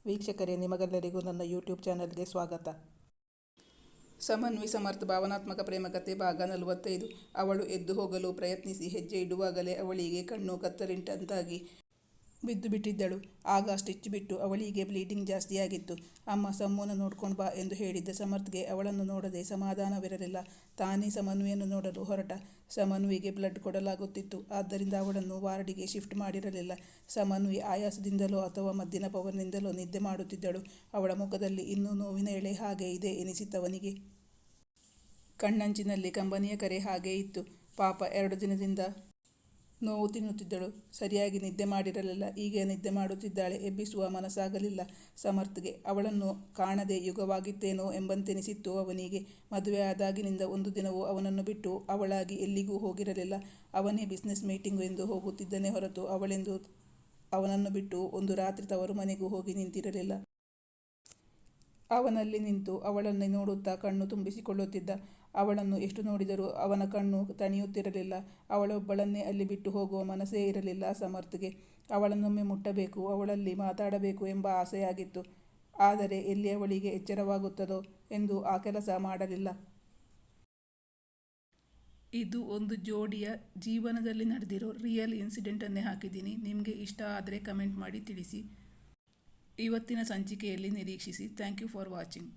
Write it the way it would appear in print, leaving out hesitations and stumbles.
ವೀಕ್ಷಕರೇ, ನಿಮಗೆಲ್ಲರಿಗೂ ನನ್ನ ಯೂಟ್ಯೂಬ್ ಚಾನಲ್ಗೆ ಸ್ವಾಗತ. ಸಮನ್ವಿ ಸಮರ್ಥ ಭಾವನಾತ್ಮಕ ಪ್ರೇಮಕಥೆ ಭಾಗ 45. ಅವಳು ಎದ್ದು ಹೋಗಲು ಪ್ರಯತ್ನಿಸಿ ಹೆಜ್ಜೆ ಇಡುವಾಗಲೇ ಅವಳಿಗೆ ಕಣ್ಣು ಕತ್ತರಿಂಟಂತಾಗಿ ಬಿದ್ದು ಬಿಟ್ಟಿದ್ದಳು. ಆಗ ಸ್ಟಿಚ್ ಬಿಟ್ಟು ಅವಳಿಗೆ ಬ್ಲೀಡಿಂಗ್ ಜಾಸ್ತಿಯಾಗಿತ್ತು. ಅಮ್ಮ ಸಮ್ಮುನ ನೋಡ್ಕೊಂಡು ಬಾ ಎಂದು ಹೇಳಿದ್ದ ಸಮರ್ಥ್ಗೆ ಅವಳನ್ನು ನೋಡದೆ ಸಮಾಧಾನವಿರಲಿಲ್ಲ. ತಾನೇ ಸಮನ್ವಿಯನ್ನು ನೋಡಲು ಹೊರಟ. ಸಮನ್ವಿಗೆ ಬ್ಲಡ್ ಕೊಡಲಾಗುತ್ತಿತ್ತು. ಆದ್ದರಿಂದ ಅವಳನ್ನು ವಾರ್ಡಿಗೆ ಶಿಫ್ಟ್ ಮಾಡಿರಲಿಲ್ಲ. ಸಮನ್ವಿ ಆಯಾಸದಿಂದಲೋ ಅಥವಾ ಮದ್ದಿನ ಪವರ್ನಿಂದಲೋ ನಿದ್ದೆ ಮಾಡುತ್ತಿದ್ದಳು. ಅವಳ ಮುಖದಲ್ಲಿ ಇನ್ನೂ ನೋವಿನ ಎಳೆ ಹಾಗೆ ಇದೆ ಎನಿಸಿತವನಿಗೆ. ಕಣ್ಣಂಚಿನಲ್ಲಿ ಕಂಬನಿಯ ಕರೆ ಹಾಗೆ ಇತ್ತು. ಪಾಪ 2 ದಿನದಿಂದ ನೋವು ತಿನ್ನುತ್ತಿದ್ದಳು. ಸರಿಯಾಗಿ ನಿದ್ದೆ ಮಾಡಿರಲಿಲ್ಲ. ಈಗ ನಿದ್ದೆ ಮಾಡುತ್ತಿದ್ದಾಳೆ. ಎಬ್ಬಿಸುವ ಮನಸ್ಸಾಗಲಿಲ್ಲ ಸಮರ್ಥ್ಗೆ. ಅವಳನ್ನು ಕಾಣದೆ ಯುಗವಾಗಿತ್ತೇನೋ ಎಂಬಂತೆನಿಸಿತ್ತು ಅವನಿಗೆ. ಮದುವೆ ಆದಾಗಿನಿಂದ ಒಂದು ದಿನವೂ ಅವನನ್ನು ಬಿಟ್ಟು ಅವಳಾಗಿ ಎಲ್ಲಿಗೂ ಹೋಗಿರಲಿಲ್ಲ. ಅವನೇ ಬಿಸ್ನೆಸ್ ಮೀಟಿಂಗು ಎಂದು ಹೋಗುತ್ತಿದ್ದನೇ ಹೊರತು ಅವಳೆಂದು ಅವನನ್ನು ಬಿಟ್ಟು ಒಂದು ರಾತ್ರಿ ತವರು ಮನೆಗೂ ಹೋಗಿ ನಿಂತಿರಲಿಲ್ಲ. ಅವನಲ್ಲಿ ನಿಂತು ಅವಳನ್ನೇ ನೋಡುತ್ತಾ ಕಣ್ಣು ತುಂಬಿಸಿಕೊಳ್ಳುತ್ತಿದ್ದ. ಅವಳನ್ನು ಎಷ್ಟು ನೋಡಿದರೂ ಅವನ ಕಣ್ಣು ತಣಿಯುತ್ತಿರಲಿಲ್ಲ. ಅವಳೊಬ್ಬಳನ್ನೇ ಅಲ್ಲಿ ಬಿಟ್ಟು ಹೋಗುವ ಮನಸ್ಸೇ ಇರಲಿಲ್ಲ ಸಮರ್ಥ್ಗೆ. ಅವಳನ್ನೊಮ್ಮೆ ಮುಟ್ಟಬೇಕು, ಅವಳಲ್ಲಿ ಮಾತಾಡಬೇಕು ಎಂಬ ಆಸೆಯಾಗಿತ್ತು. ಆದರೆ ಎಲ್ಲಿ ಅವಳಿಗೆ ಎಚ್ಚರವಾಗುತ್ತದೋ ಎಂದು ಆ ಕೆಲಸ ಮಾಡಲಿಲ್ಲ. ಇದು ಒಂದು ಜೋಡಿಯ ಜೀವನದಲ್ಲಿ ನಡೆದಿರೋ ರಿಯಲ್ ಇನ್ಸಿಡೆಂಟನ್ನೇ ಹಾಕಿದ್ದೀನಿ. ನಿಮಗೆ ಇಷ್ಟ ಆದರೆ ಕಮೆಂಟ್ ಮಾಡಿ ತಿಳಿಸಿ. ಇವತ್ತಿನ ಸಂಚಿಕೆಯಲ್ಲಿ ನಿರೀಕ್ಷಿಸಿ. Thank you for watching.